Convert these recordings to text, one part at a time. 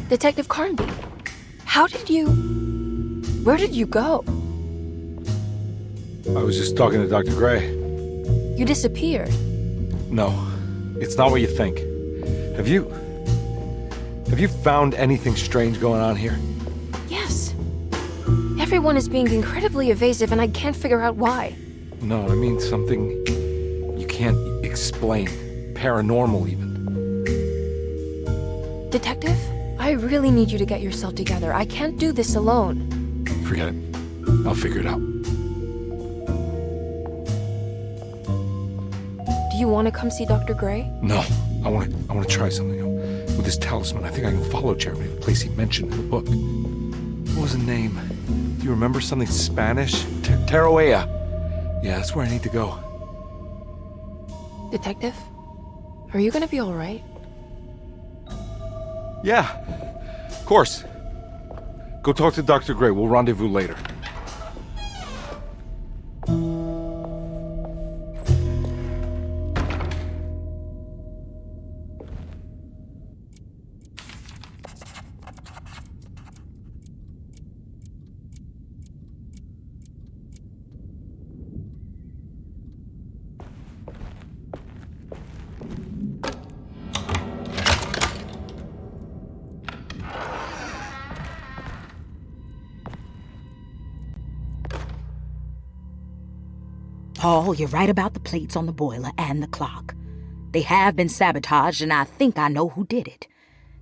Detective Carnby, where did you go? I was just talking to Dr. Gray. You disappeared. No, it's not what you think. Have you found anything strange going on here? Yes. Everyone is being incredibly evasive and I can't figure out why. No, I mean something you can't explain. Paranormal, even. Detective, I really need you to get yourself together. I can't do this alone. Forget it. I'll figure it out. Do you want to come see Dr. Gray? No, I want to try something. With this talisman, I think I can follow Jeremy to the place he mentioned in the book. What was the name? Do you remember something Spanish? Teroea. Yeah, that's where I need to go. Detective, are you gonna be all right? Yeah, of course. Go talk to Dr. Gray. We'll rendezvous later. Paul, you're right about the plates on the boiler and the clock. They have been sabotaged, and I think I know who did it.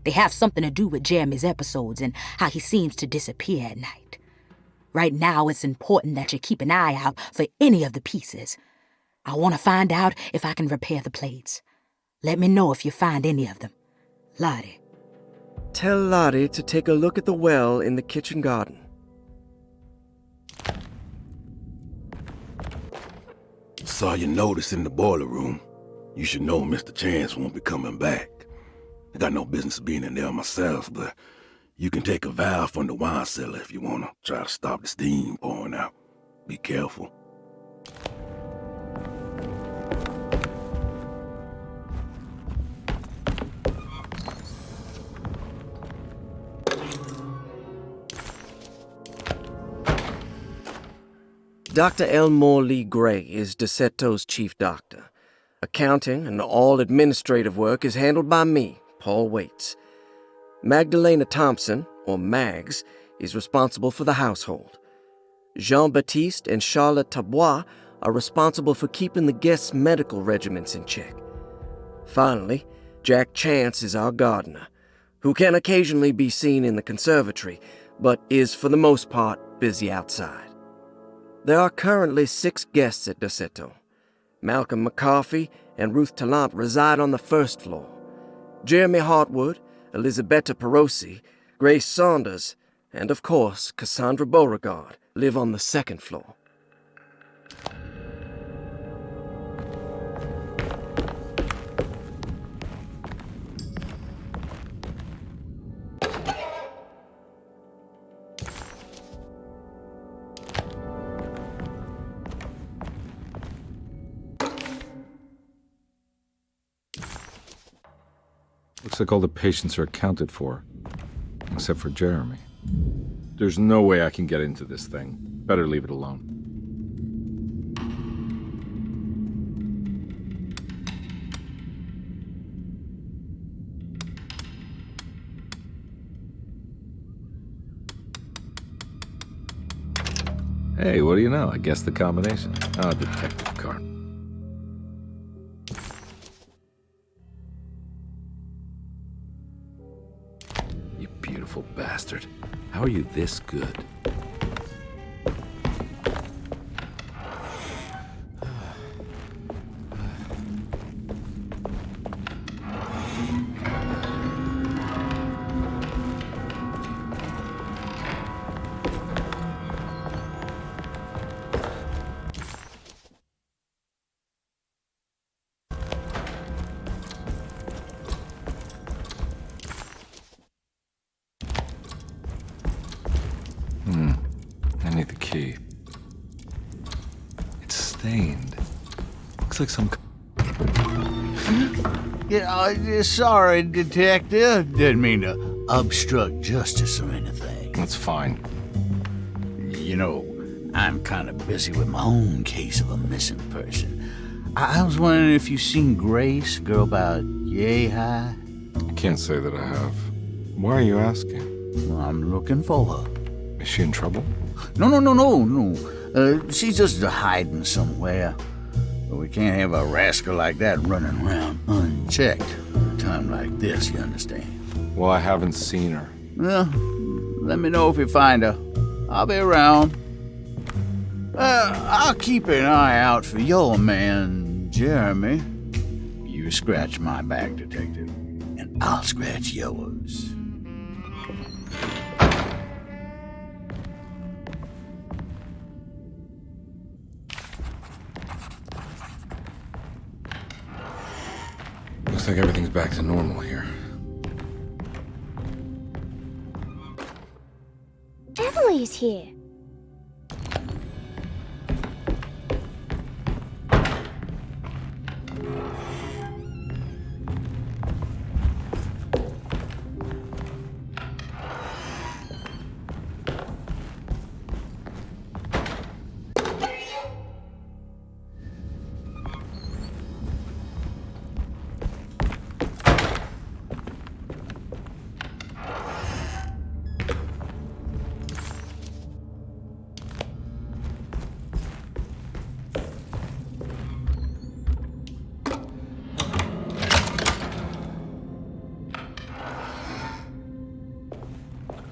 They have something to do with Jeremy's episodes and how he seems to disappear at night. Right now, it's important that you keep an eye out for any of the pieces. I want to find out if I can repair the plates. Let me know if you find any of them. Lottie. Tell Lottie to take a look at the well in the kitchen garden. Saw your notice in the boiler room. You should know Mr. Chance won't be coming back. I got no business being in there myself, but you can take a valve from the wine cellar if you want to try to stop the steam pouring out. Be careful. Dr. Elmore Lee Gray is DeSeto's chief doctor. Accounting and all administrative work is handled by me, Paul Waits. Magdalena Thompson, or Mags, is responsible for the household. Jean-Baptiste and Charlotte Tabois are responsible for keeping the guests' medical regimens in check. Finally, Jack Chance is our gardener, who can occasionally be seen in the conservatory, but is for the most part busy outside. There are currently 6 guests at DeSeto. Malcolm McCarthy and Ruth Tallant reside on the first floor. Jeremy Hartwood, Elisabetta Perosi, Grace Saunders, and of course Cassandra Beauregard live on the second floor. Looks like all the patients are accounted for, except for Jeremy. There's no way I can get into this thing. Better leave it alone. Hey, what do you know? I guessed the combination. Ah, detective card. You beautiful bastard. How are you this good? I need the key. It's stained. Looks like some... Yeah, sorry, Detective. Didn't mean to obstruct justice or anything. That's fine. You know, I'm kind of busy with my own case of a missing person. I was wondering if you've seen Grace, girl about yay high? I can't say that I have. Why are you asking? Well, I'm looking for her. Is she in trouble? No. She's just hiding somewhere. But we can't have a rascal like that running around unchecked at a time like this, you understand? Well, I haven't seen her. Well, let me know if you find her. I'll be around. I'll keep an eye out for your man, Jeremy. You scratch my back, detective, and I'll scratch yours. Looks like everything's back to normal here. Emily's here.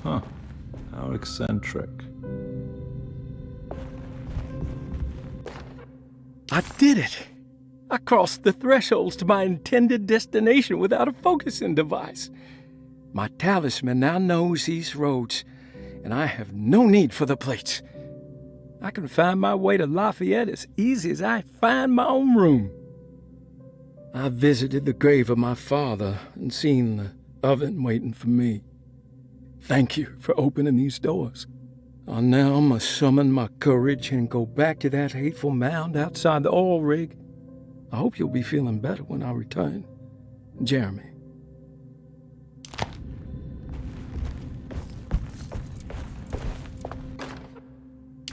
Huh. How eccentric. I did it! I crossed the thresholds to my intended destination without a focusing device. My talisman now knows these roads, and I have no need for the plates. I can find my way to Lafayette as easy as I find my own room. I visited the grave of my father and seen the oven waiting for me. Thank you for opening these doors. I now must summon my courage and go back to that hateful mound outside the oil rig. I hope you'll be feeling better when I return. Jeremy.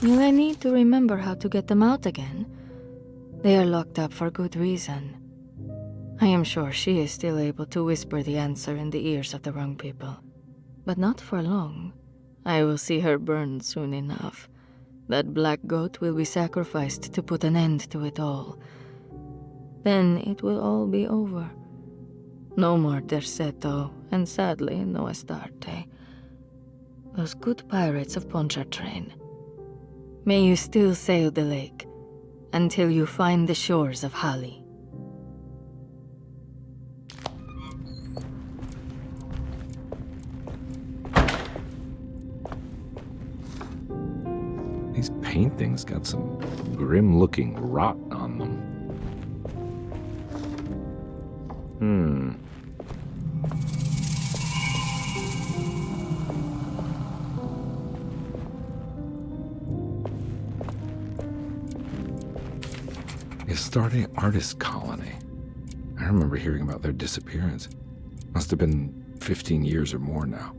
Will I need to remember how to get them out again? They are locked up for good reason. I am sure she is still able to whisper the answer in the ears of the wrong people. But not for long. I will see her burned soon enough. That black goat will be sacrificed to put an end to it all. Then it will all be over. No more Terceto, and sadly, no Astarte. Those good pirates of Pontchartrain. May you still sail the lake, until you find the shores of Hali. These paintings got some grim-looking rot on them. The Astarte Artist Colony. I remember hearing about their disappearance. Must have been 15 years or more now.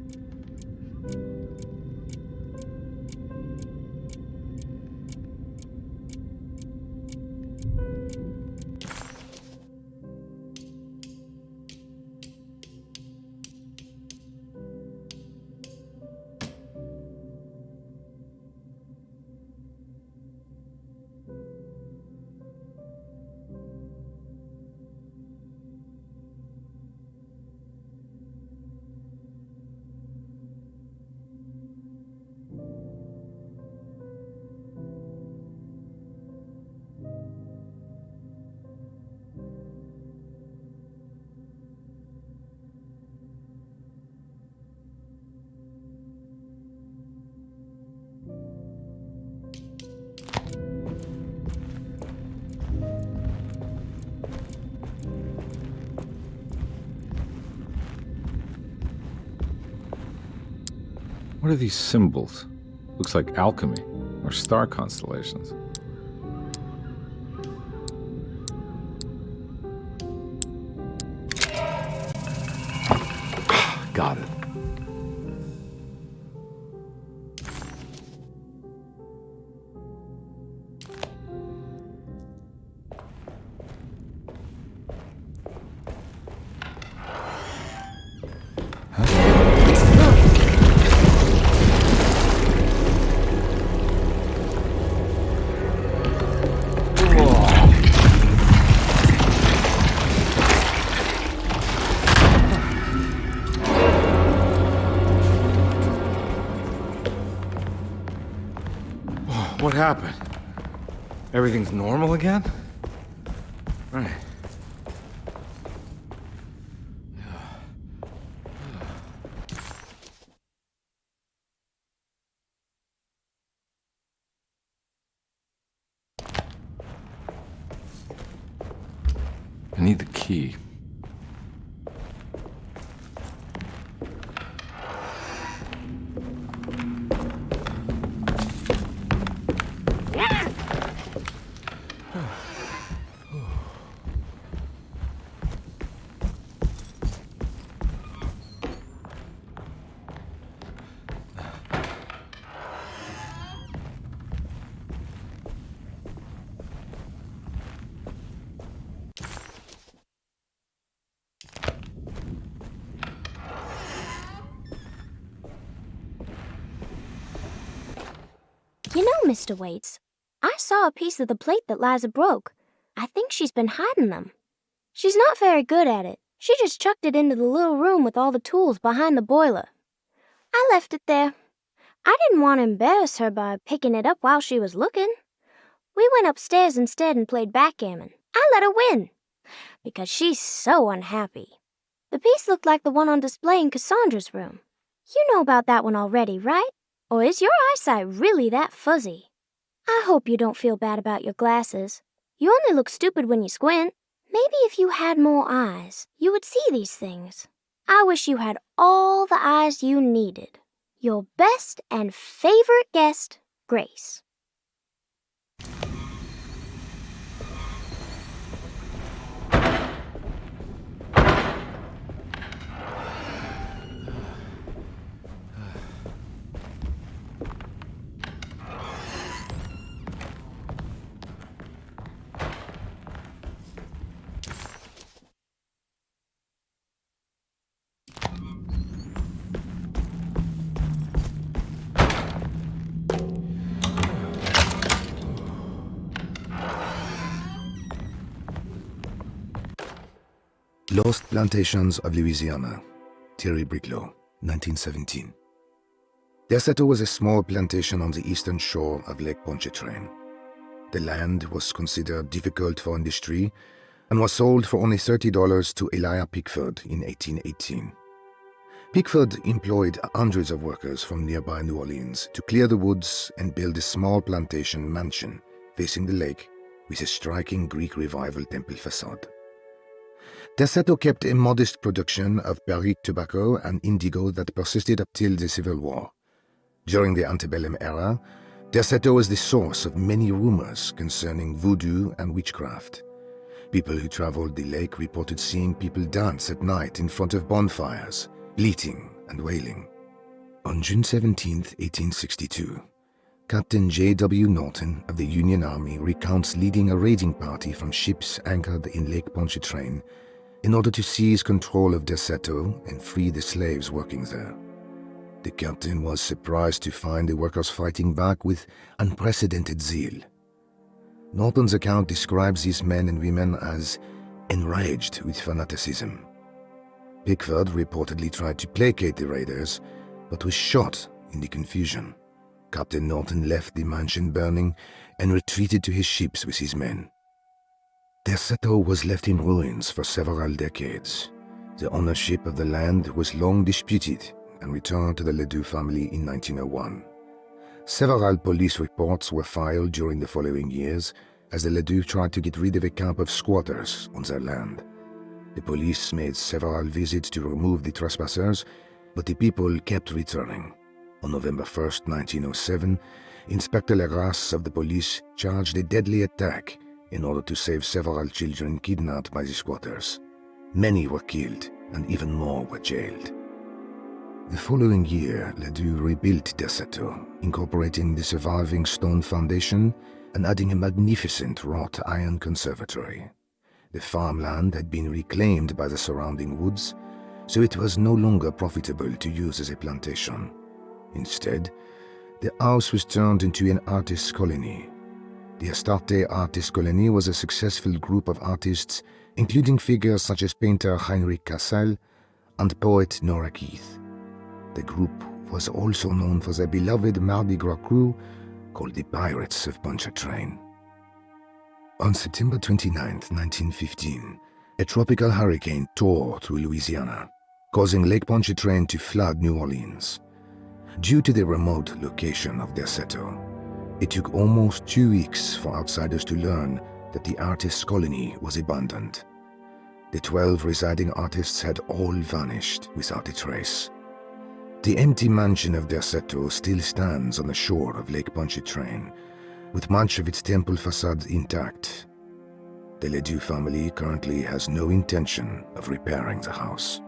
What are these symbols? Looks like alchemy or star constellations. Got it. What happened? Everything's normal again? Right. I need the key. You know, Mr. Waits, I saw a piece of the plate that Liza broke. I think she's been hiding them. She's not very good at it. She just chucked it into the little room with all the tools behind the boiler. I left it there. I didn't want to embarrass her by picking it up while she was looking. We went upstairs instead and played backgammon. I let her win, because she's so unhappy. The piece looked like the one on display in Cassandra's room. You know about that one already, right? Or is your eyesight really that fuzzy? I hope you don't feel bad about your glasses. You only look stupid when you squint. Maybe if you had more eyes, you would see these things. I wish you had all the eyes you needed. Your best and favorite guest, Grace. Lost Plantations of Louisiana, Thierry Briclot, 1917. Derceto was a small plantation on the eastern shore of Lake Pontchartrain. The land was considered difficult for industry and was sold for only $30 to Elijah Pickford in 1818. Pickford employed hundreds of workers from nearby New Orleans to clear the woods and build a small plantation mansion facing the lake with a striking Greek Revival temple facade. Derceto kept a modest production of Barrique tobacco and indigo that persisted up till the Civil War. During the antebellum era, Derceto was the source of many rumors concerning voodoo and witchcraft. People who traveled the lake reported seeing people dance at night in front of bonfires, bleating and wailing. On June 17, 1862, Captain J.W. Norton of the Union Army recounts leading a raiding party from ships anchored in Lake Pontchartrain in order to seize control of Derceto and free the slaves working there. The captain was surprised to find the workers fighting back with unprecedented zeal. Norton's account describes these men and women as enraged with fanaticism. Pickford reportedly tried to placate the raiders, but was shot in the confusion. Captain Norton left the mansion burning and retreated to his ships with his men. Derceto was left in ruins for several decades. The ownership of the land was long disputed and returned to the Ledoux family in 1901. Several police reports were filed during the following years as the Ledoux tried to get rid of a camp of squatters on their land. The police made several visits to remove the trespassers, but the people kept returning. On November 1, 1907, Inspector Legrasse of the police charged a deadly attack in order to save several children kidnapped by the squatters. Many were killed, and even more were jailed. The following year, Ledoux rebuilt Derceto, incorporating the surviving stone foundation and adding a magnificent wrought iron conservatory. The farmland had been reclaimed by the surrounding woods, so it was no longer profitable to use as a plantation. Instead, the house was turned into an artist's colony. The Astarte Artist Colony was a successful group of artists, including figures such as painter Heinrich Cassel and poet Nora Keith. The group was also known for their beloved Mardi Gras crew, called the Pirates of Pontchartrain. On September 29, 1915, a tropical hurricane tore through Louisiana, causing Lake Pontchartrain to flood New Orleans. Due to the remote location of their settle, it took almost 2 weeks for outsiders to learn that the artists' colony was abandoned. The 12 residing artists had all vanished without a trace. The empty mansion of their settle still stands on the shore of Lake Pontchartrain, with much of its temple facade intact. The Ledoux family currently has no intention of repairing the house.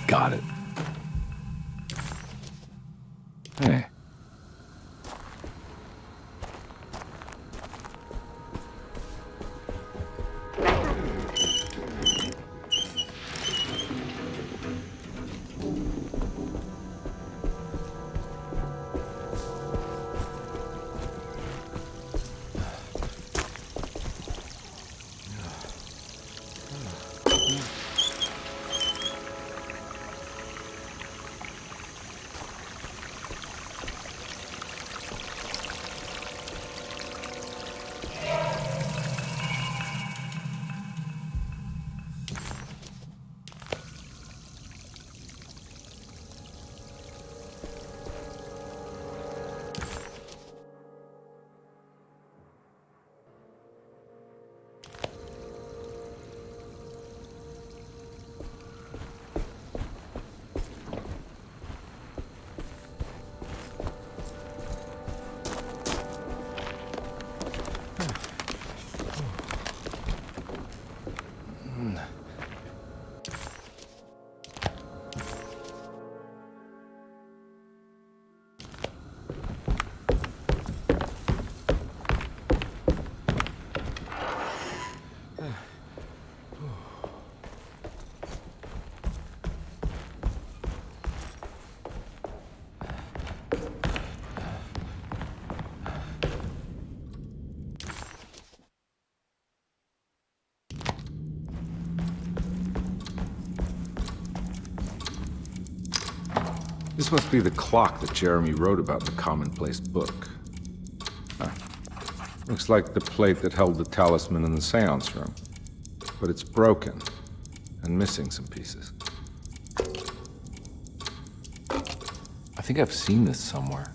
Got it. Hey. This must be the clock that Jeremy wrote about in the commonplace book. Huh. Looks like the plate that held the talisman in the seance room. But it's broken and missing some pieces. I think I've seen this somewhere.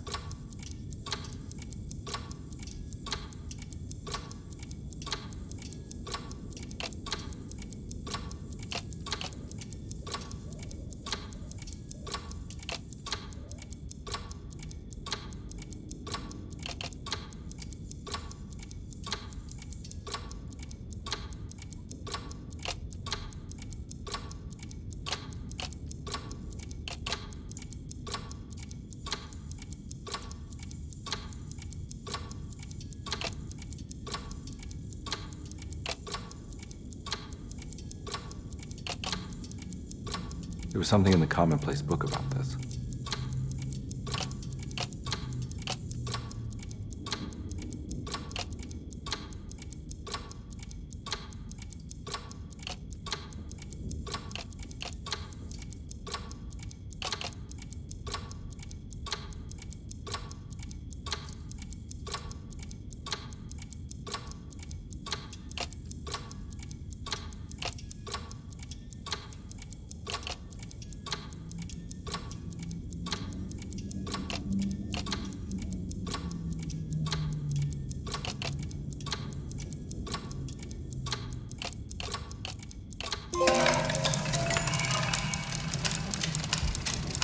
There was something in the commonplace book about this.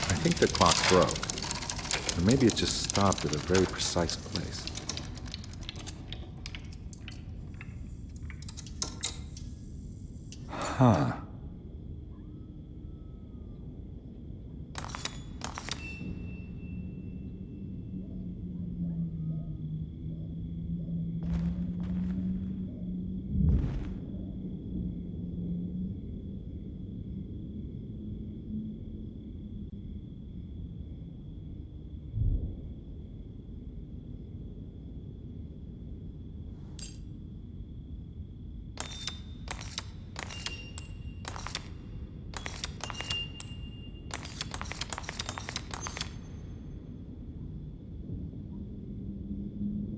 I think the clock broke. Or maybe it just stopped at a very precise place. Huh.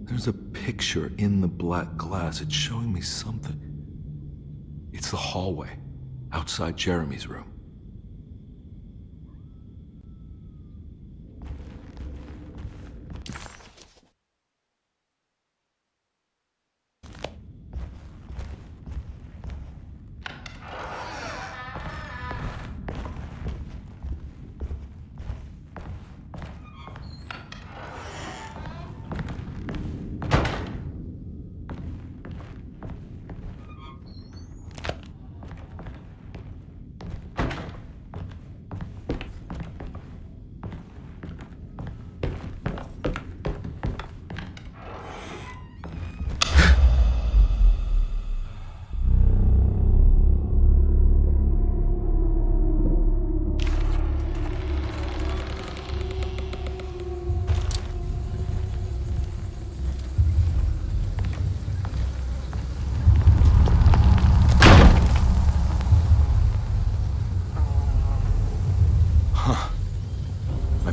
There's a picture in the black glass. It's showing me something. It's the hallway outside Jeremy's room.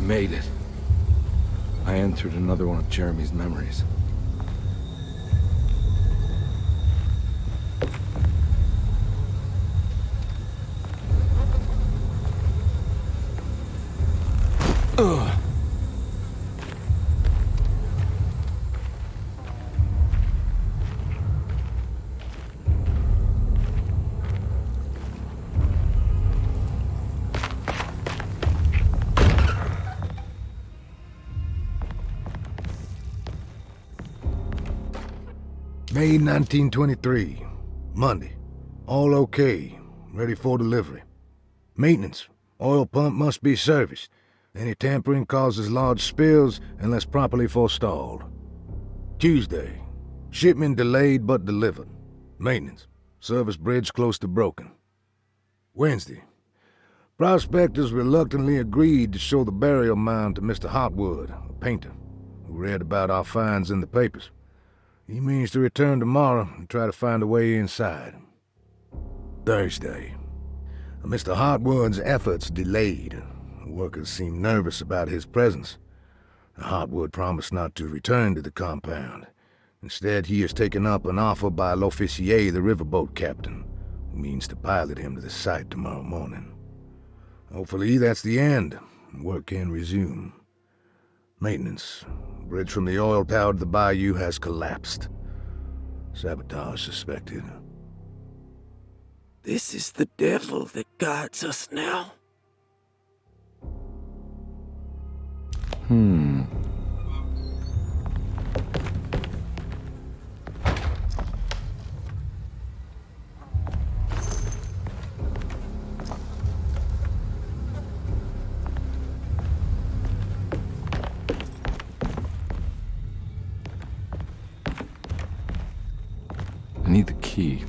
Made it. I entered another one of Jeremy's memories. Ugh. May 1923, Monday. All okay, ready for delivery. Maintenance. Oil pump must be serviced. Any tampering causes large spills unless properly forestalled. Tuesday. Shipment delayed but delivered. Maintenance. Service bridge close to broken. Wednesday. Prospectors reluctantly agreed to show the burial mound to Mr. Hotwood, a painter, who read about our finds in the papers. He means to return tomorrow and try to find a way inside. Thursday. Mr. Hotwood's efforts delayed. The workers seemed nervous about his presence. Hotwood promised not to return to the compound. Instead, he has taken up an offer by L'Officier, the riverboat captain, who means to pilot him to the site tomorrow morning. Hopefully that's the end. Work can resume. Maintenance. Bridge from the oil tower to the bayou has collapsed. Sabotage suspected. This is the devil that guides us now. I need the key.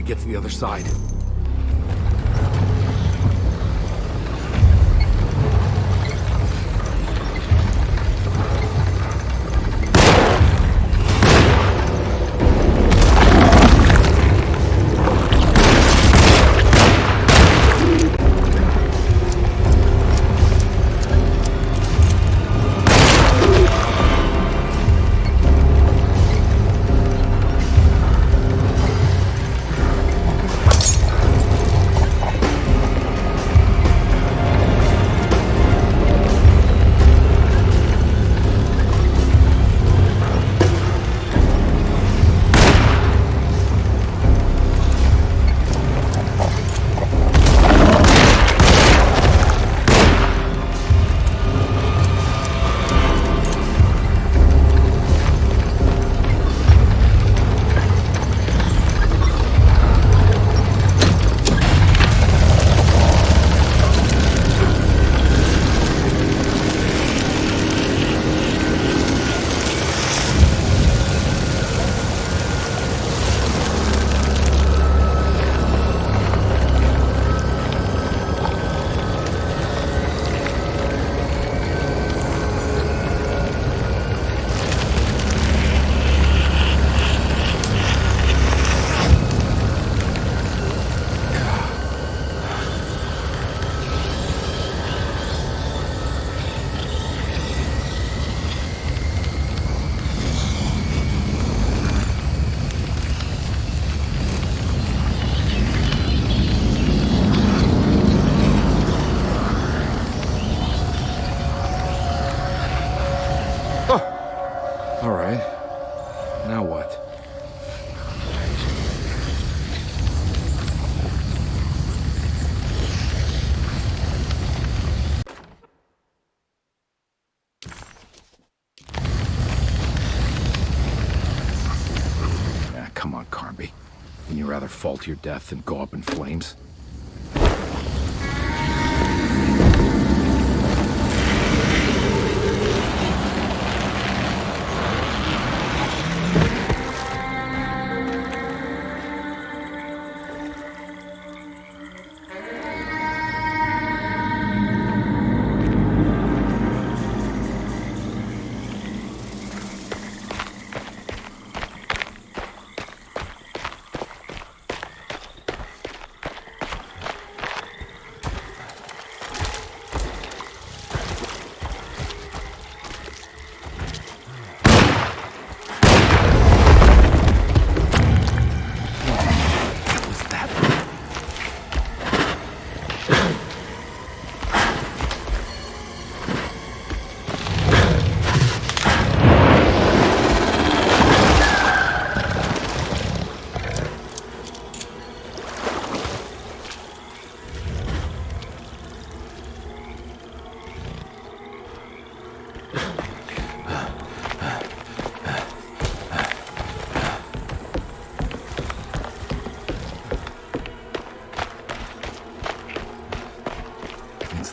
Get to the other side. All right. Now what? Come on, Carby. Wouldn't you rather fall to your death than go up in flames?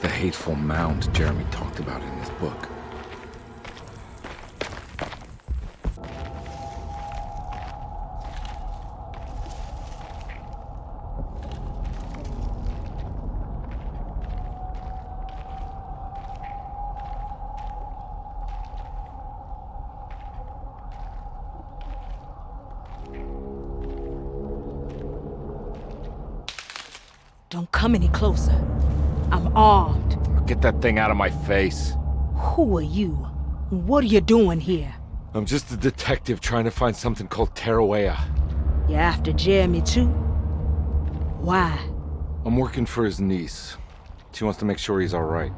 The hateful mound Jeremy talked about in his book. Don't come any closer. I'm armed. Get that thing out of my face. Who are you? What are you doing here? I'm just a detective trying to find something called Tarawea. You after Jeremy too? Why? I'm working for his niece. She wants to make sure he's all right.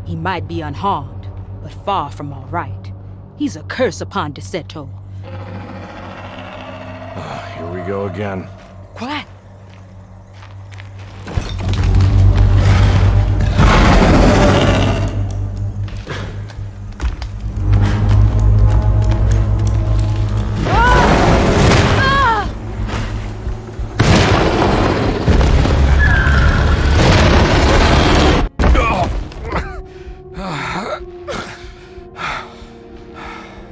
He might be unharmed, but far from all right. He's a curse upon Deseto. Here we go again. Quiet.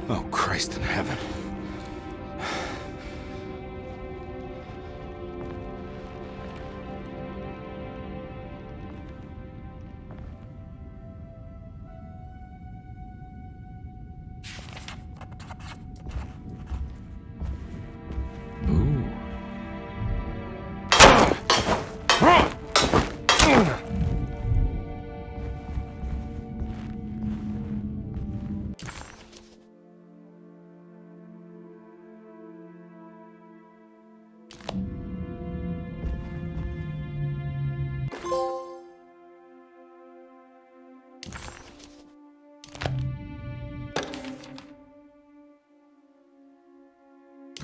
Oh, Christ in heaven.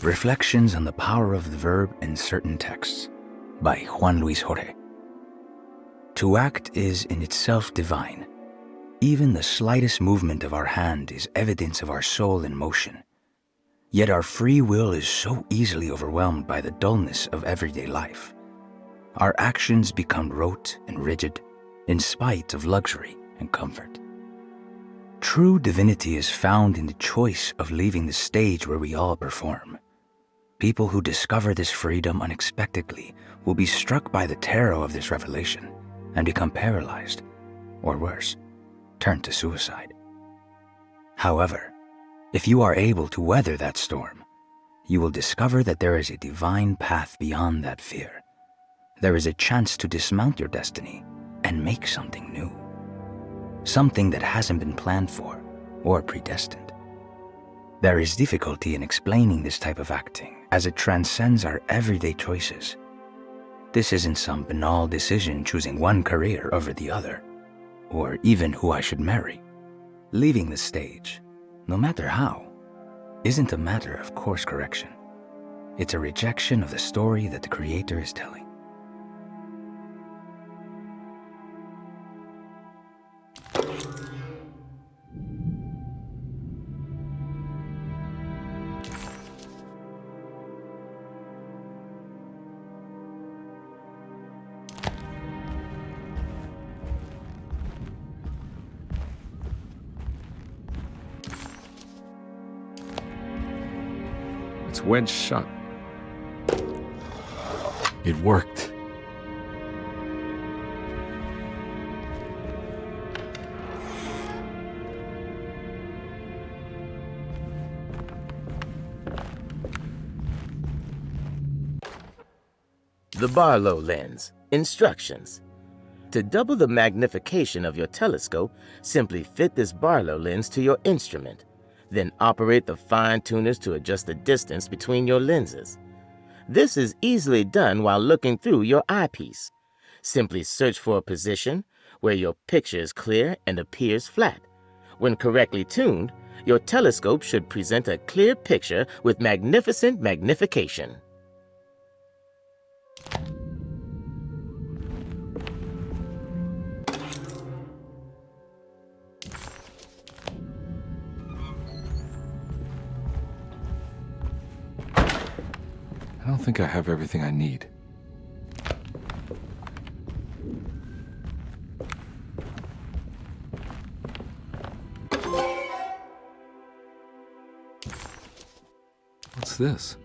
Reflections on the Power of the Verb in Certain Texts by Juan Luis Jorge. To act is in itself divine. Even the slightest movement of our hand is evidence of our soul in motion. Yet our free will is so easily overwhelmed by the dullness of everyday life. Our actions become rote and rigid in spite of luxury and comfort. True divinity is found in the choice of leaving the stage where we all perform. People who discover this freedom unexpectedly will be struck by the terror of this revelation and become paralyzed, or worse, turn to suicide. However, if you are able to weather that storm, you will discover that there is a divine path beyond that fear. There is a chance to dismount your destiny and make something new. Something that hasn't been planned for or predestined. There is difficulty in explaining this type of acting as it transcends our everyday choices. This isn't some banal decision choosing one career over the other, or even who I should marry. Leaving the stage, no matter how, isn't a matter of course correction. It's a rejection of the story that the Creator is telling. It's wedged shut. It worked. The Barlow lens. Instructions. To double the magnification of your telescope, simply fit this Barlow lens to your instrument. Then operate the fine-tuners to adjust the distance between your lenses. This is easily done while looking through your eyepiece. Simply search for a position where your picture is clear and appears flat. When correctly tuned, your telescope should present a clear picture with magnificent magnification. I don't think I have everything I need. What's this?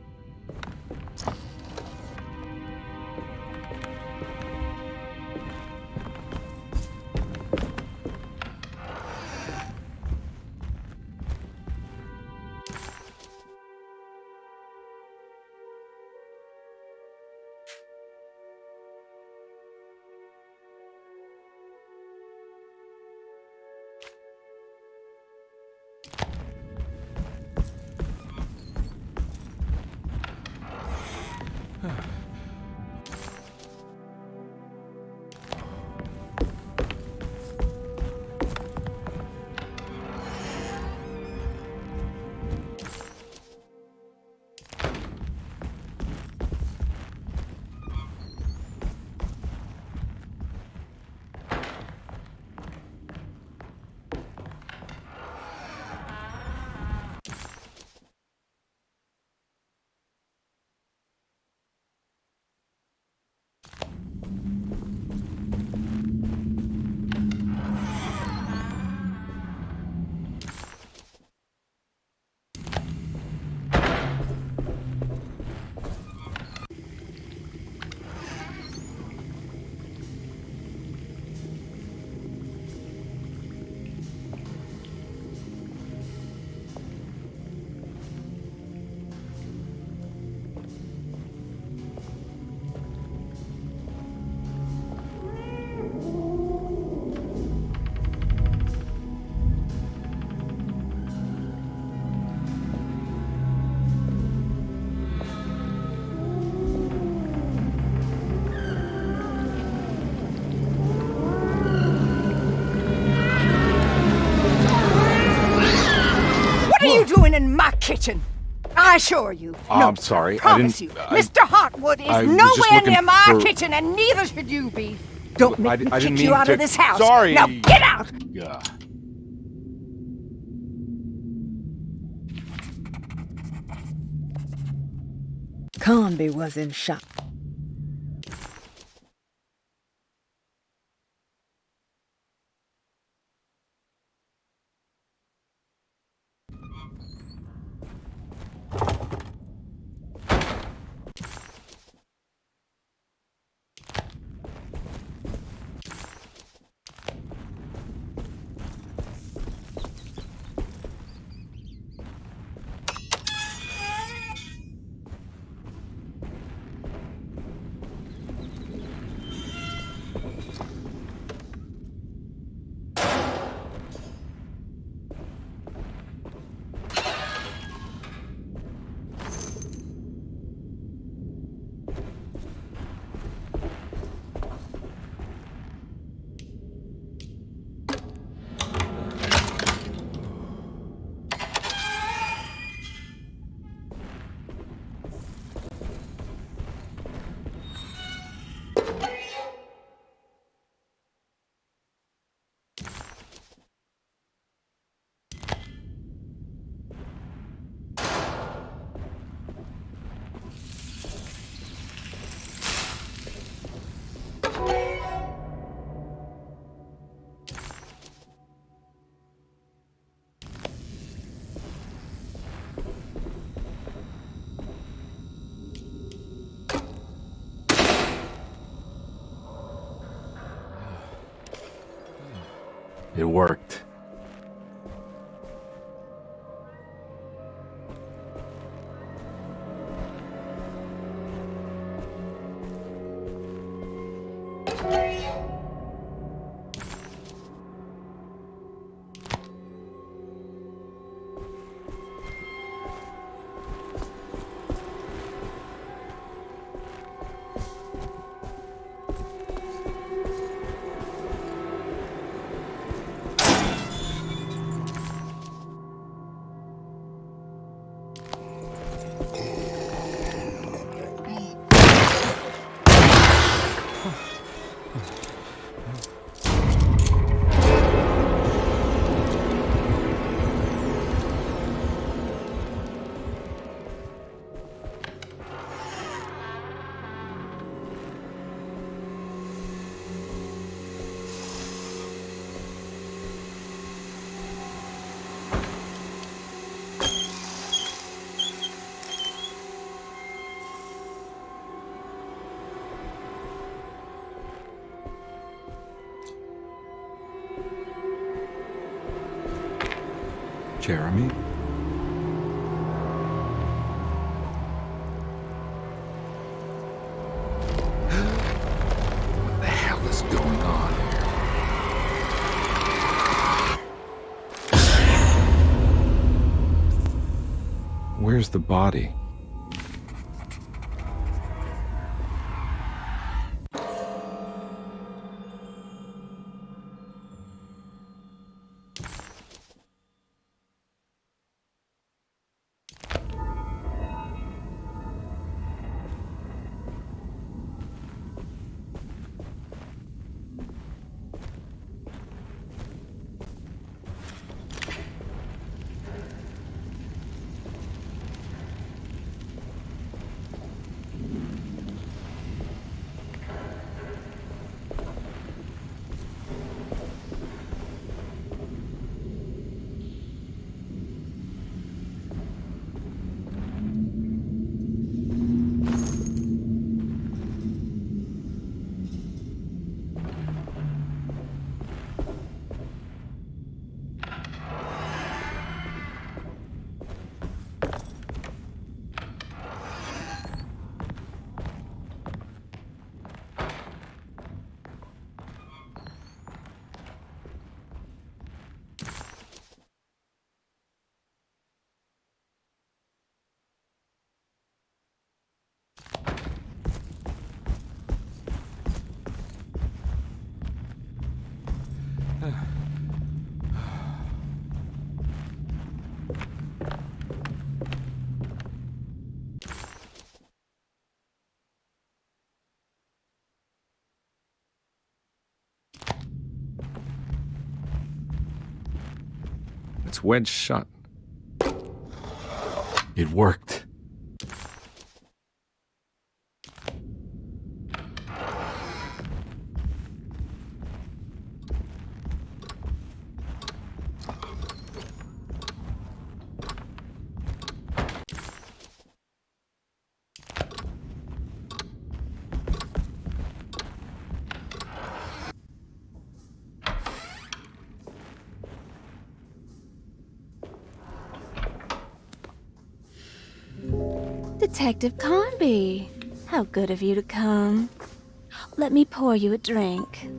kitchen. I assure you. No, I'm sorry. I promise you. Mr. Hotwood is I was just nowhere looking near my for- kitchen, and neither should you be. Don't make me I didn't kick mean you out to- of this house. Sorry. Now get out! Yeah. Conby was in shock. It worked. Jeremy? What the hell is going on here? Where's the body? it's wedged shut. It worked. Detective Carnby, how good of you to come. Let me pour you a drink.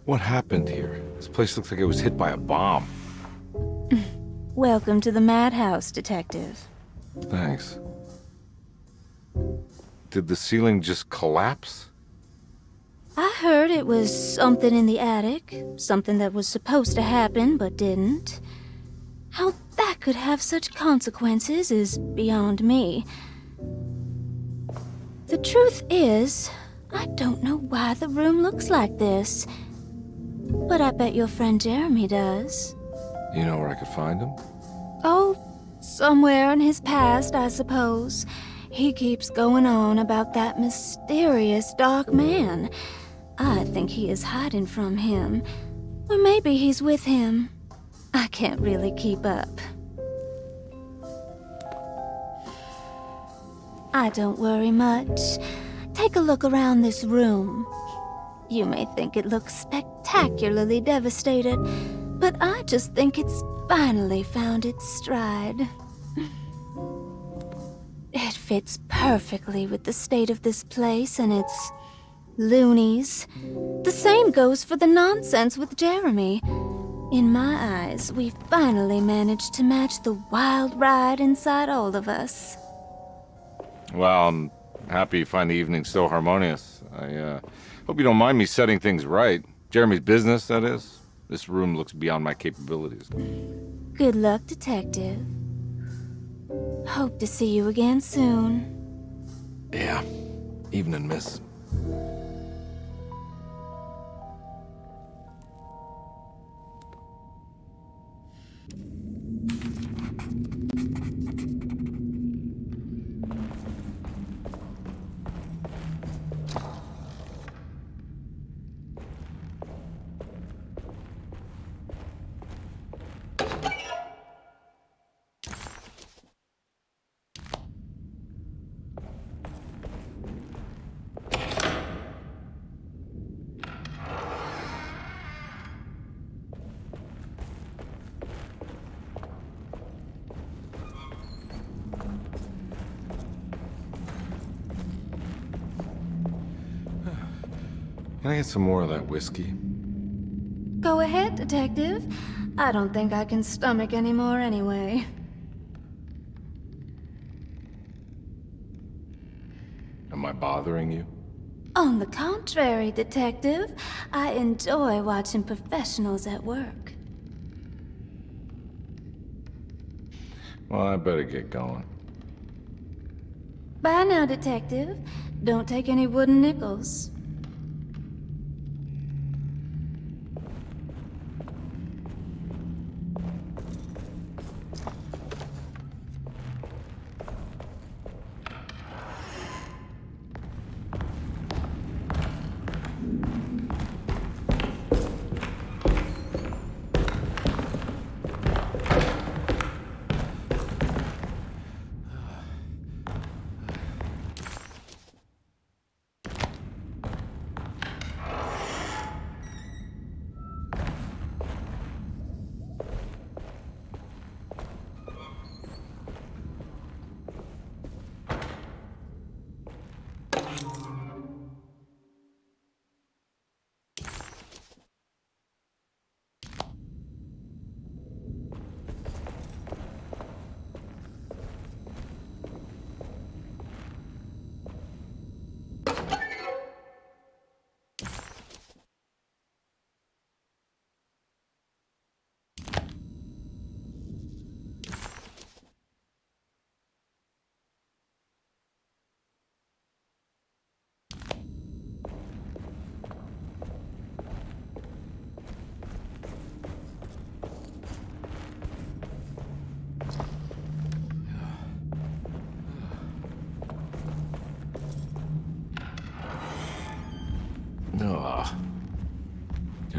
What happened here? This place looks like it was hit by a bomb. Welcome to the madhouse, Detective. Thanks. Did the ceiling just collapse? I heard it was something in the attic, something that was supposed to happen but didn't. How that could have such consequences is beyond me. The truth is, I don't know why the room looks like this. But I bet your friend Jeremy does. You know where I could find him? Oh, somewhere in his past, I suppose. He keeps going on about that mysterious dark man. I think he is hiding from him. Or maybe he's with him. I can't really keep up. I don't worry much. Take a look around this room. You may think it looks spectacularly devastated, but I just think it's finally found its stride. It fits perfectly with the state of this place and its loonies. The same goes for the nonsense with Jeremy. In my eyes, we finally managed to match the wild ride inside all of us. Well, I'm happy you find the evening so harmonious. I hope you don't mind me setting things right. Jeremy's business, that is. This room looks beyond my capabilities. Good luck, Detective. Hope to see you again soon. Yeah. Evening, miss. Can I get some more of that whiskey? Go ahead, Detective. I don't think I can stomach any more anyway. Am I bothering you? On the contrary, Detective, I enjoy watching professionals at work. Well, I better get going. Bye now, Detective. Don't take any wooden nickels.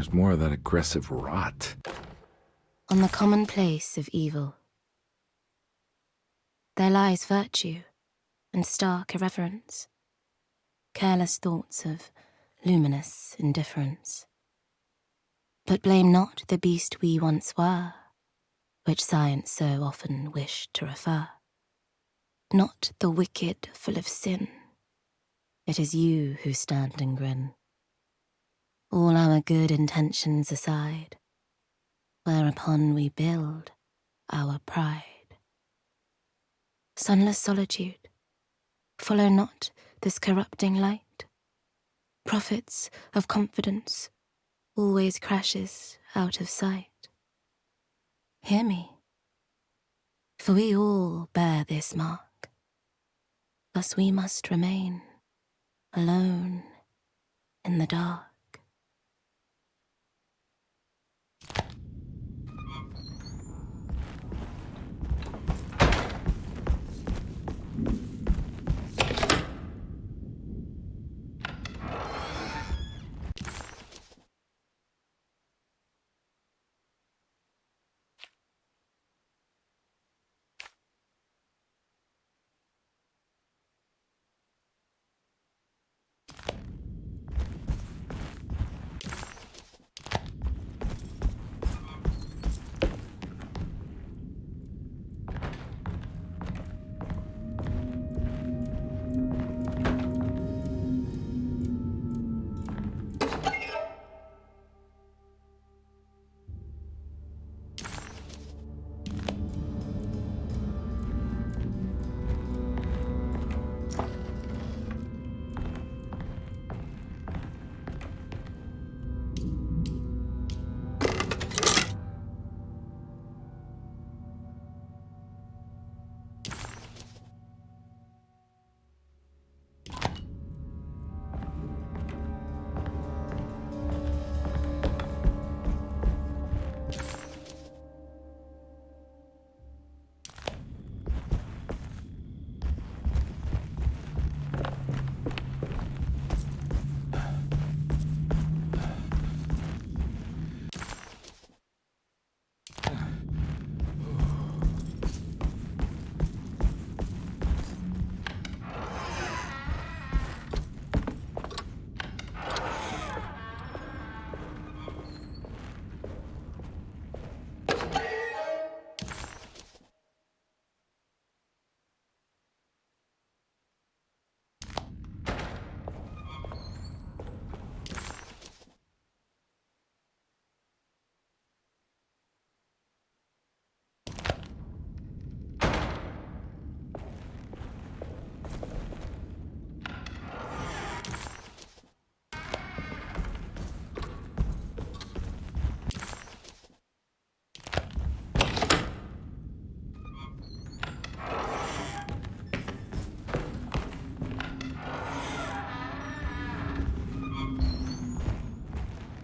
There's more of that aggressive rot. On the commonplace of evil, there lies virtue and stark irreverence, careless thoughts of luminous indifference. But blame not the beast we once were, which science so often wished to refer. Not the wicked full of sin, it is you who stand and grin. All our good intentions aside, whereupon we build our pride. Sunless solitude, follow not this corrupting light. Prophets of confidence always crashes out of sight. Hear me, for we all bear this mark. Thus we must remain alone in the dark.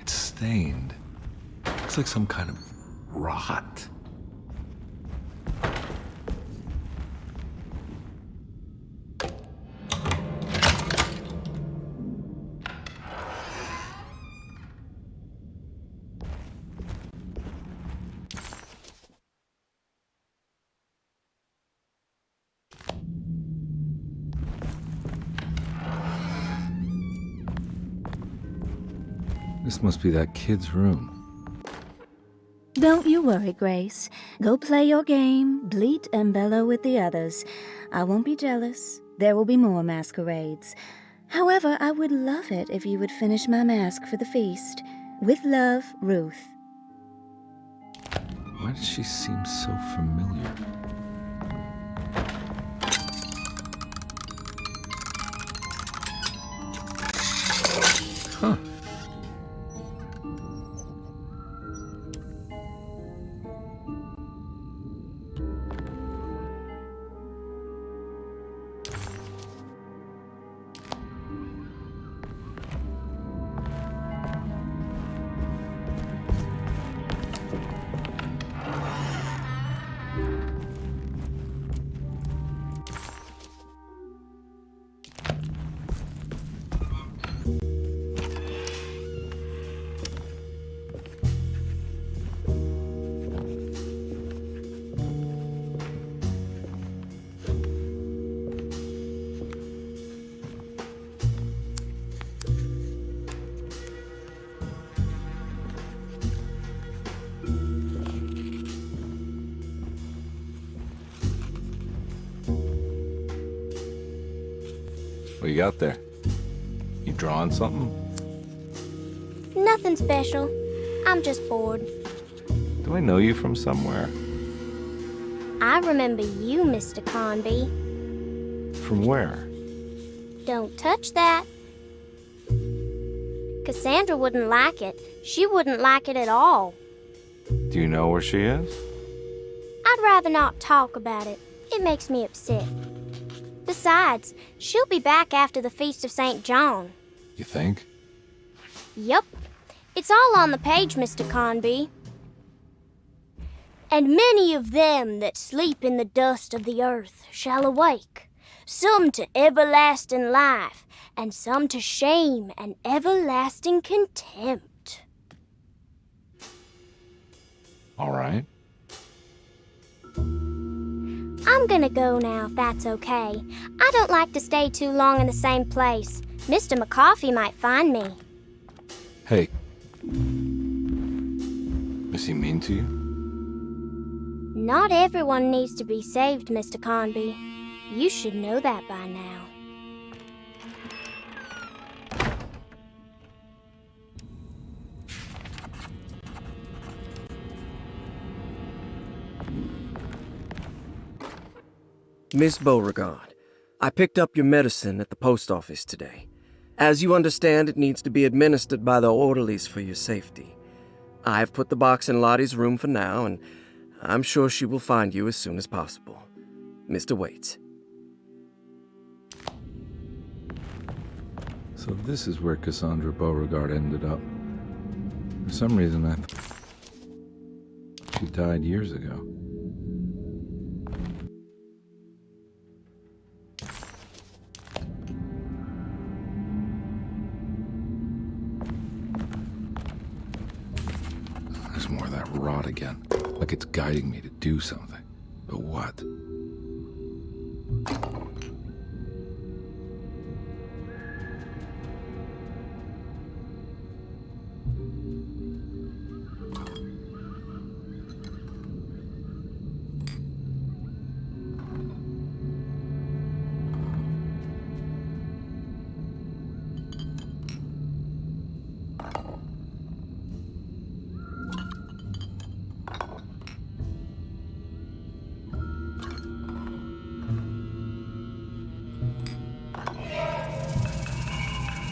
Stained. Looks like some kind of rot. This must be that kid's room. Don't you worry, Grace. Go play your game, bleat and bellow with the others. I won't be jealous. There will be more masquerades. However, I would love it if you would finish my mask for the feast. With love, Ruth. Why does she seem so familiar? Huh. you got there? You drawing something? Nothing special. I'm just bored. Do I know you from somewhere? I remember you, Mr. Conby. From where? Don't touch that. Cassandra wouldn't like it. She wouldn't like it at all. Do you know where she is? I'd rather not talk about it. It makes me upset. Besides, she'll be back after the Feast of St. John. You think? Yup. It's all on the page, Mr. Conby. And many of them that sleep in the dust of the earth shall awake, some to everlasting life, and some to shame and everlasting contempt. All right. I'm gonna go now, if that's okay. I don't like to stay too long in the same place. Mr. McCoffey might find me. Hey. Is he mean to you? Not everyone needs to be saved, Mr. Conby. You should know that by now. Miss Beauregard, I picked up your medicine at the post office today. As you understand, it needs to be administered by the orderlies for your safety. I've put the box in Lottie's room for now, and I'm sure she will find you as soon as possible. Mr. Waits. So this is where Cassandra Beauregard ended up. For some reason, I thought she died years ago. There's more of that rot again. Like it's guiding me to do something. But what?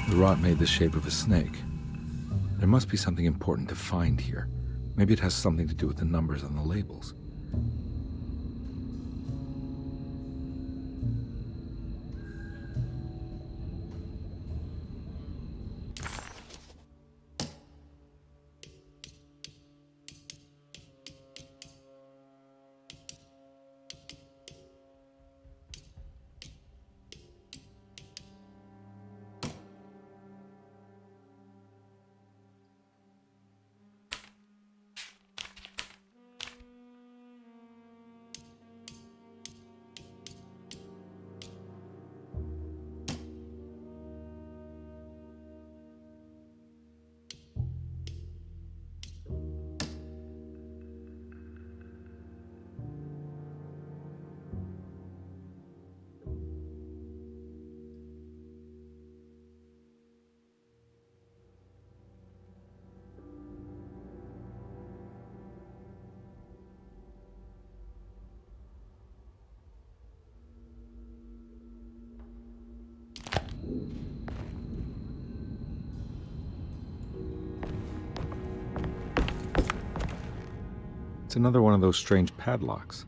The rot made the shape of a snake. There must be something important to find here. Maybe it has something to do with the numbers on the labels. It's another one of those strange padlocks.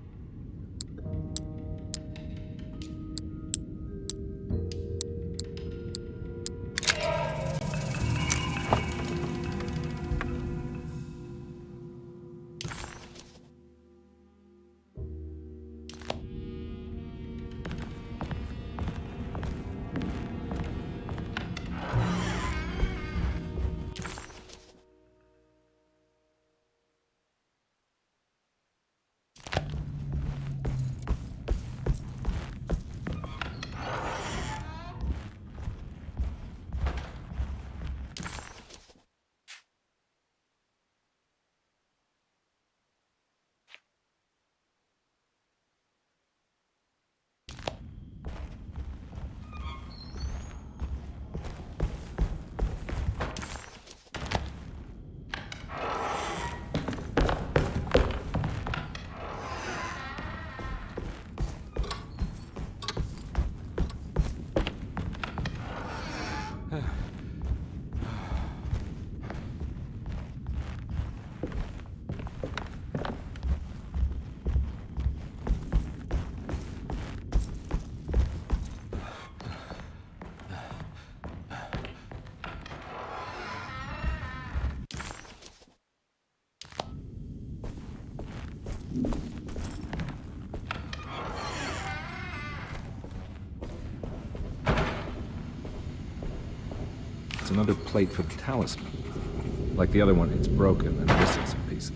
It's another plate for the talisman. Like the other one, it's broken and missing some pieces.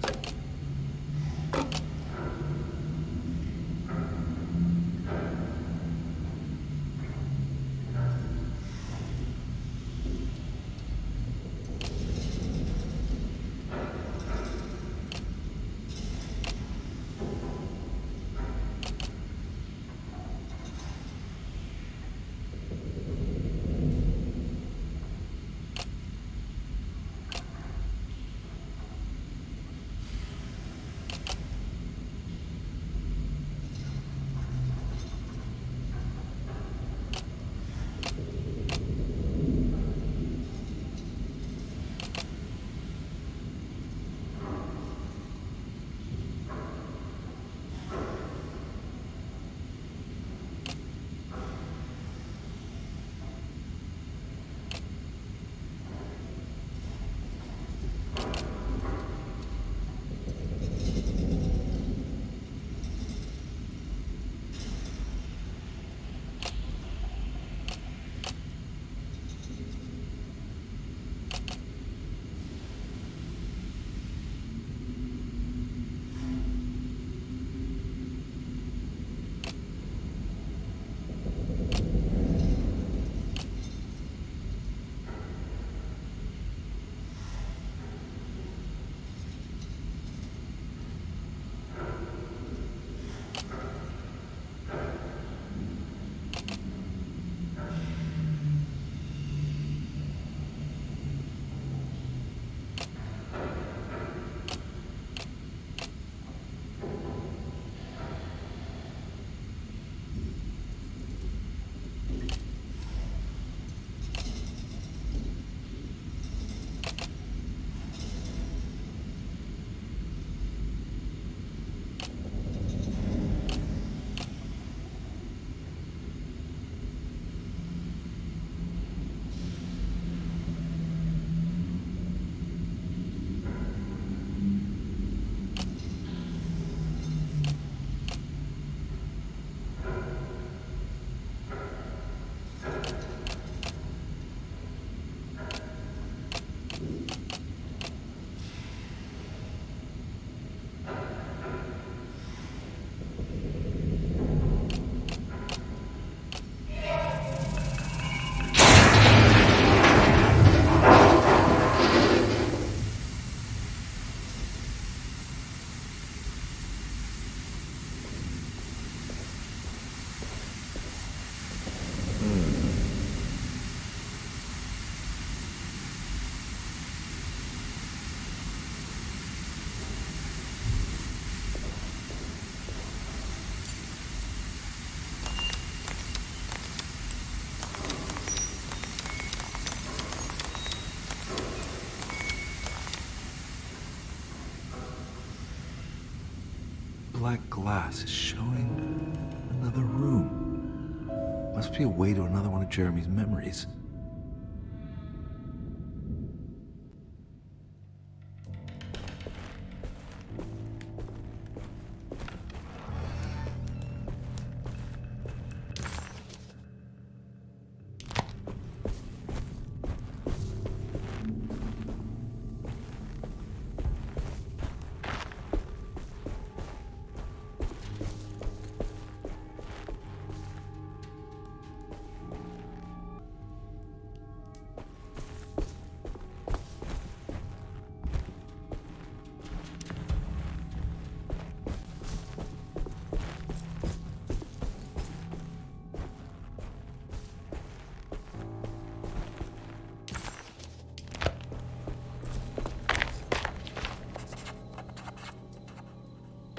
Black glass is showing another room. Must be a way to another one of Jeremy's memories.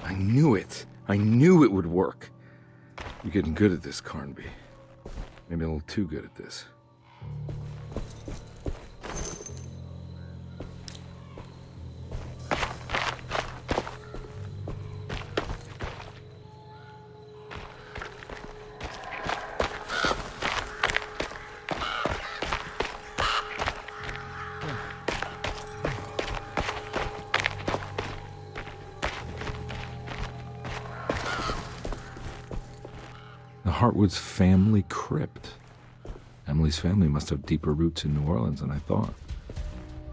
I knew it. I knew it would work. You're getting good at this, Carnby. Maybe a little too good at this. Hartwood's family crypt. Emily's family must have deeper roots in New Orleans than I thought.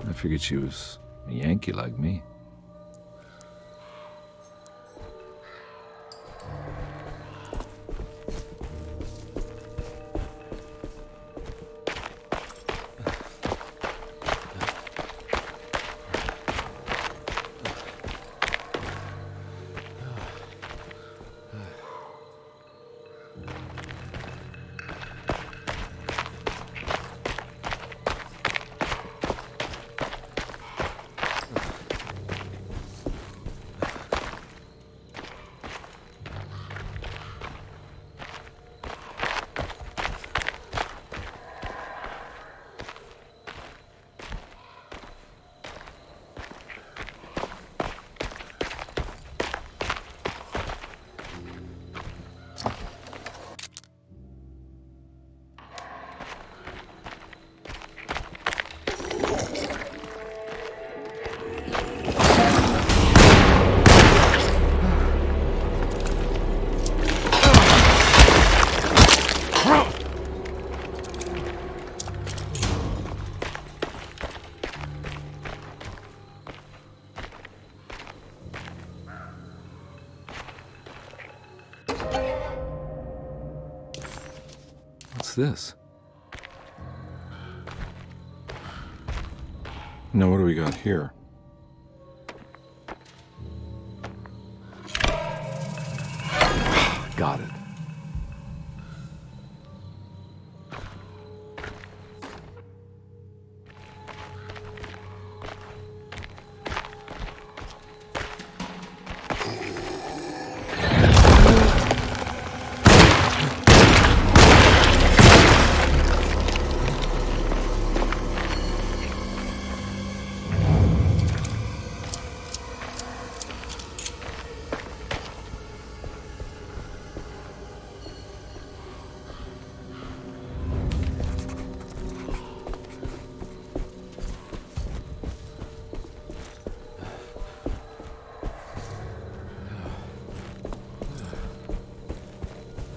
I figured she was a Yankee like me. What's this? Now, what do we got here? Got it.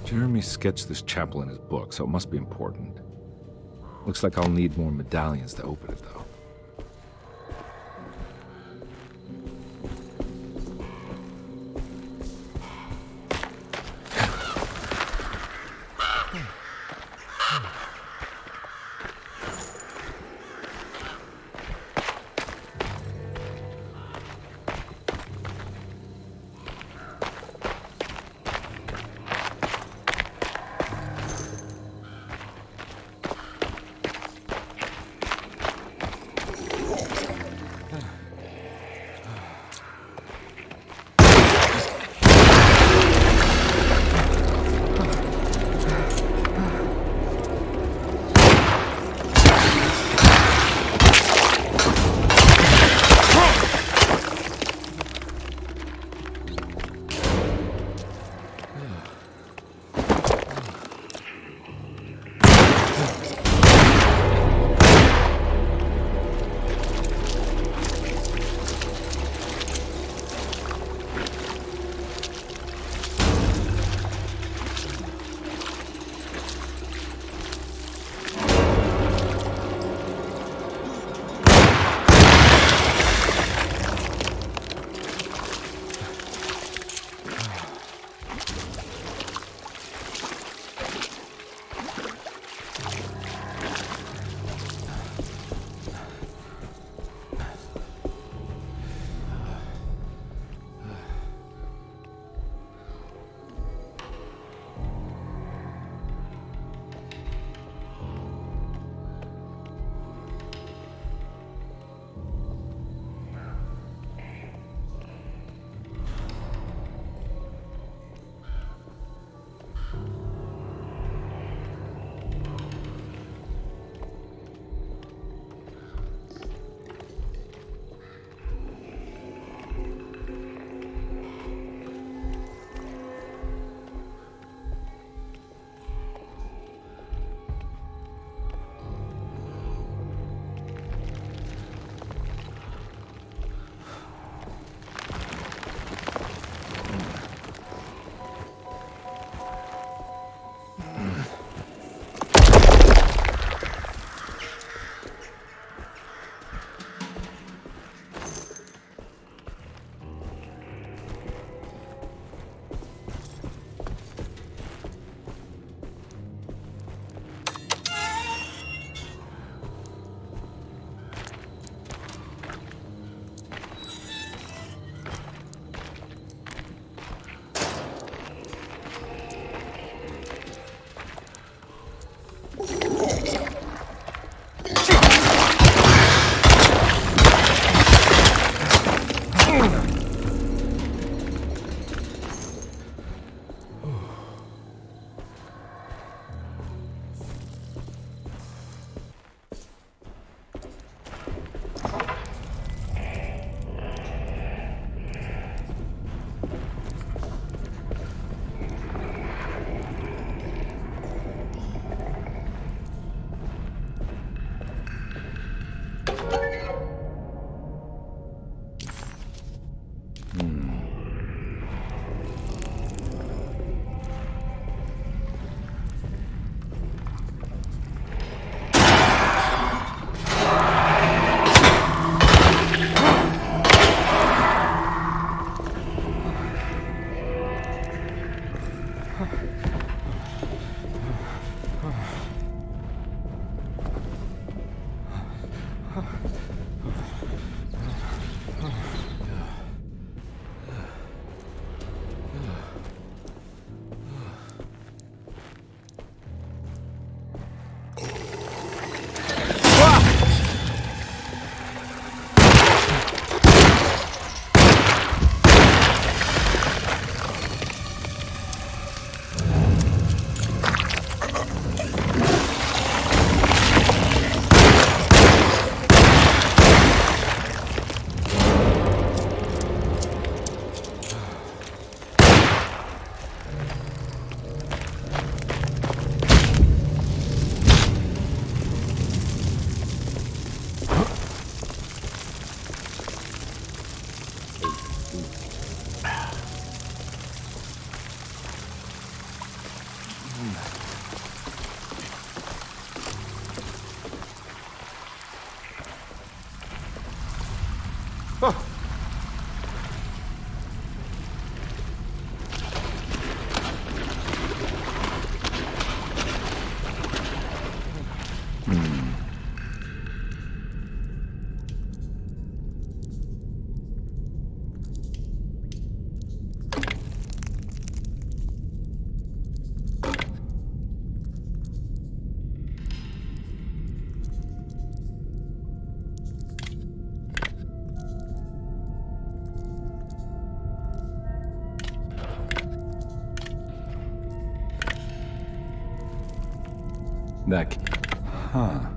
Jeremy sketched this chapel in his book, so it must be important. Looks like I'll need more medallions to open it, though. That... Huh.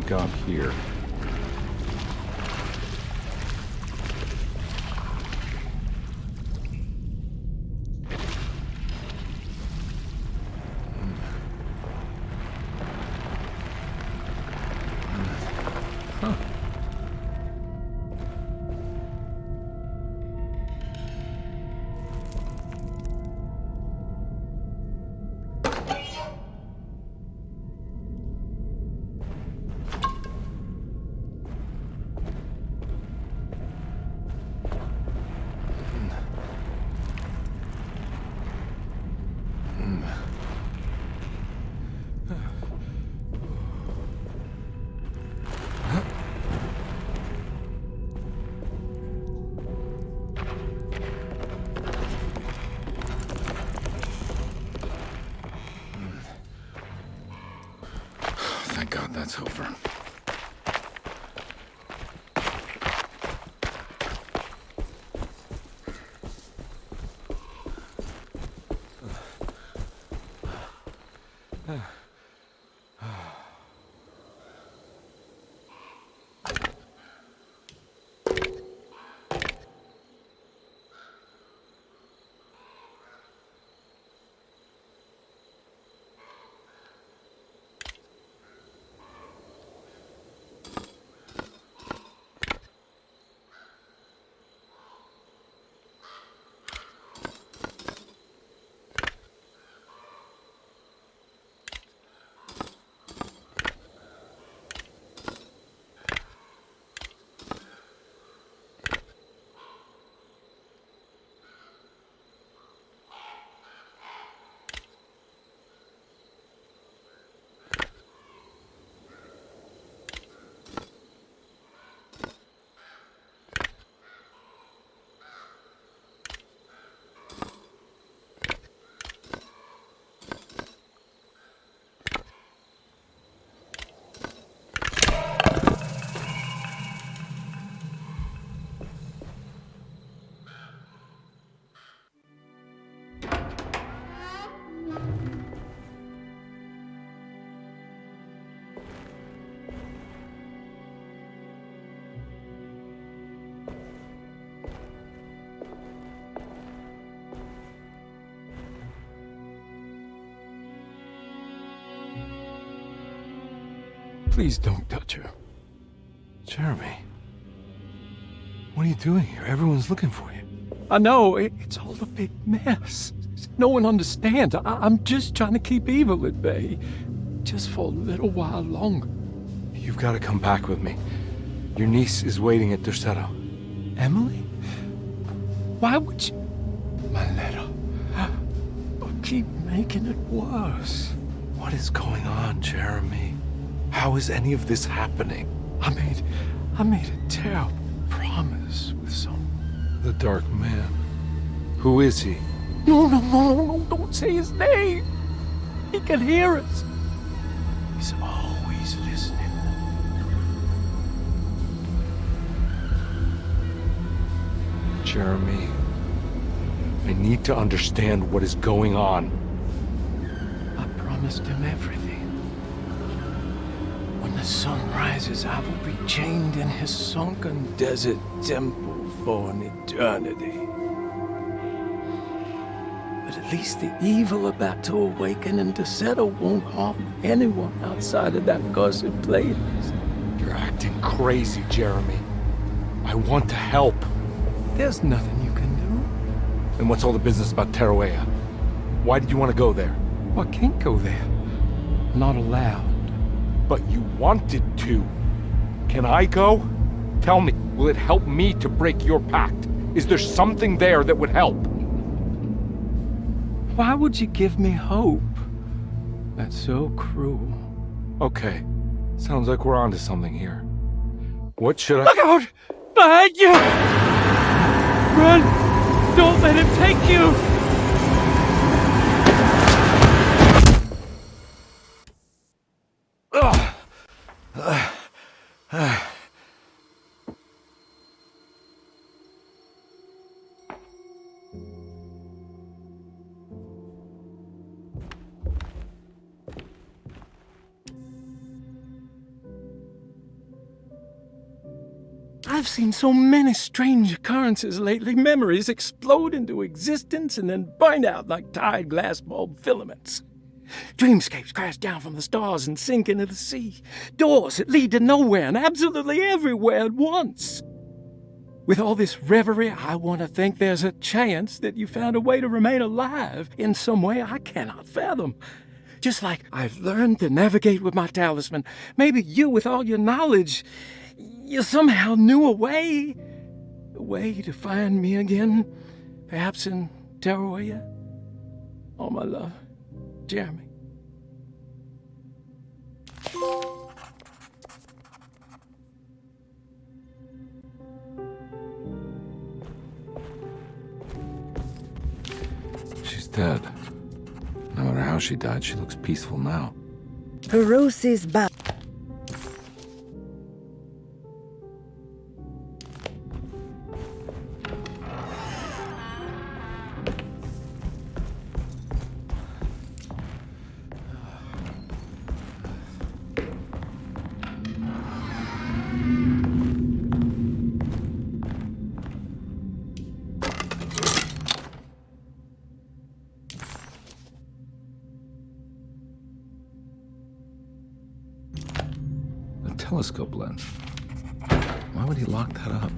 got here? Thank God that's over. Please don't touch her. Jeremy, what are you doing here? Everyone's looking for you. I know, it's all a big mess. No one understands. I'm just trying to keep evil at bay. Just for a little while longer. You've got to come back with me. Your niece is waiting at Derceto. Emily? Why would you... My letter. But keep making it worse. What is going on, Jeremy? How is any of this happening? I made a terrible promise with someone. The Dark Man. Who is he? No, don't say his name. He can hear us. He's always listening. Jeremy, I need to understand what is going on. I promised him everything. When the sun rises, I will be chained in his sunken desert temple for an eternity. But at least the evil about to awaken in Derceto won't harm anyone outside of that cursed place. You're acting crazy, Jeremy. I want to help. There's nothing you can do. And what's all the business about Tarawea? Why did you want to go there? Well, I can't go there. I'm not allowed. But you wanted to. Can I go? Tell me, will it help me to break your pact? Is there something there that would help? Why would you give me hope? That's so cruel. Okay, sounds like we're onto something here. What should I— Look out! Behind you! Run! Don't let him take you! I've seen so many strange occurrences lately. Memories explode into existence and then burn out like tired glass bulb filaments. Dreamscapes crash down from the stars and sink into the sea. Doors that lead to nowhere and absolutely everywhere at once. With all this reverie, I want to think there's a chance that you found a way to remain alive in some way I cannot fathom. Just like I've learned to navigate with my talisman. Maybe you, with all your knowledge, you somehow knew a way to find me again, perhaps in Tarawaya. All my love, Jeremy. She's dead. No matter how she died, she looks peaceful now. Perosi's back. Telescope lens. Why would he lock that up?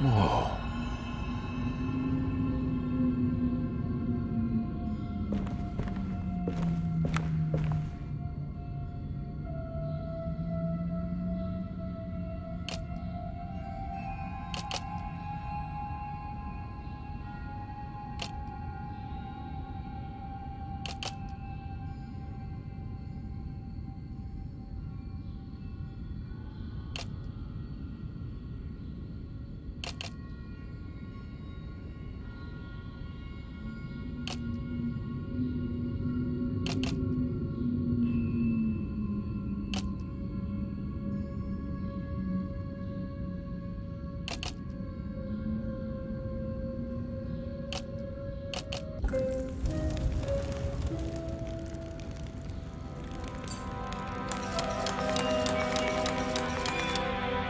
Whoa.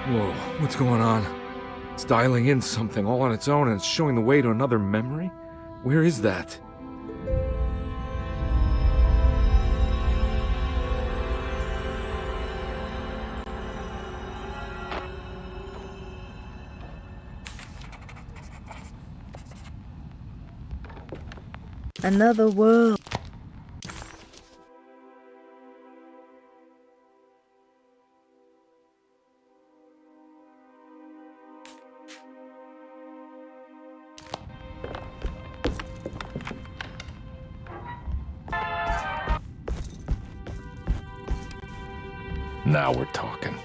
Whoa, what's going on? It's dialing in something all on its own and it's showing the way to another memory? Where is that? Another world. Now we're talking.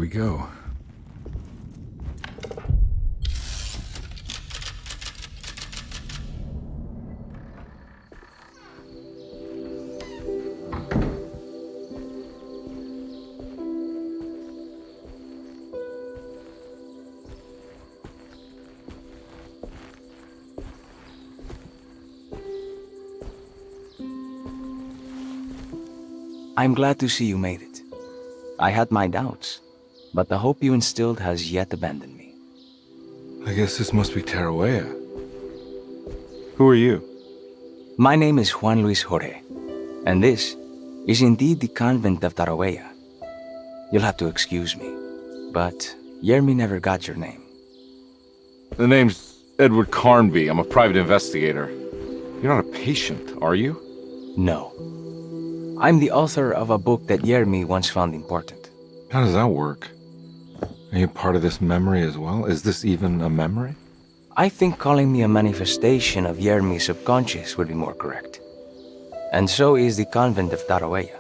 we go. I'm glad to see you made it. I had my doubts, but the hope you instilled has yet abandoned me. I guess this must be Tarawea. Who are you? My name is Juan Luis Jorge, and this is indeed the convent of Tarawea. You'll have to excuse me, but Yermi never got your name. The name's Edward Carnby. I'm a private investigator. You're not a patient, are you? No. I'm the author of a book that Yermi once found important. How does that work? Are you part of this memory as well? Is this even a memory? I think calling me a manifestation of Yermi's subconscious would be more correct. And so is the convent of Tarawea.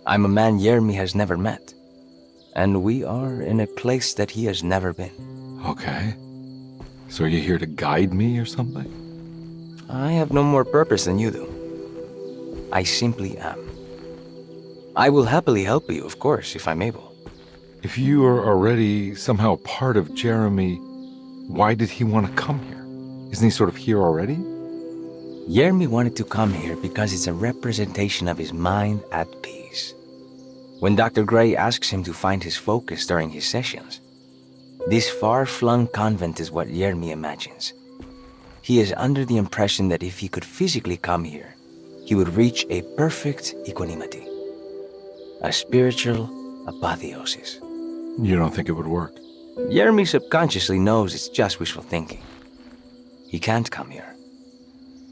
I'm a man Yermi has never met, and we are in a place that he has never been. Okay. So are you here to guide me or something? I have no more purpose than you do. I simply am. I will happily help you, of course, if I'm able. If you are already somehow part of Jeremy, why did he want to come here? Isn't he sort of here already? Yermi wanted to come here because it's a representation of his mind at peace. When Dr. Gray asks him to find his focus during his sessions, this far-flung convent is what Yermi imagines. He is under the impression that if he could physically come here, he would reach a perfect equanimity, a spiritual apotheosis. You don't think it would work? Yermi subconsciously knows it's just wishful thinking. He can't come here.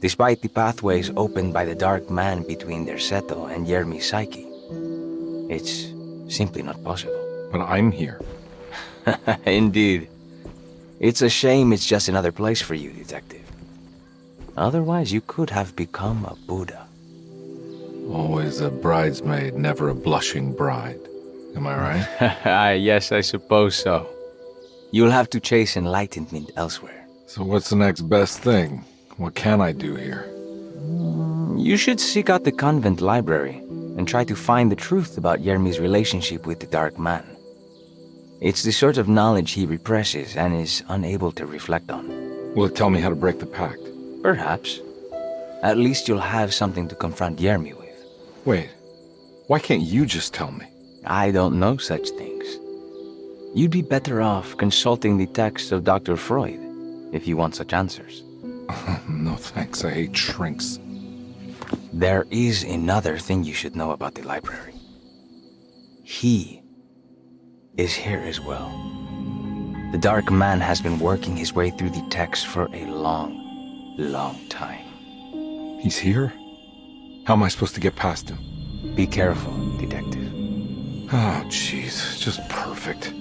Despite the pathways opened by the dark man between their Seto and Yermi's psyche, it's simply not possible. But I'm here. Indeed. It's a shame it's just another place for you, Detective. Otherwise, you could have become a Buddha. Always a bridesmaid, never a blushing bride. Am I right? Yes, I suppose so. You'll have to chase enlightenment elsewhere. So what's the next best thing? What can I do here? You should seek out the convent library and try to find the truth about Yermi's relationship with the Dark Man. It's the sort of knowledge he represses and is unable to reflect on. Will it tell me how to break the pact? Perhaps. At least you'll have something to confront Yermi with. Wait, why can't you just tell me? I don't know such things. You'd be better off consulting the text of Dr. Freud if you want such answers. No thanks, I hate shrinks. There is another thing you should know about the library. He is here as well. The Dark Man has been working his way through the text for a long time. He's here? How am I supposed to get past him? Be careful, Detective. Oh, jeez, just perfect.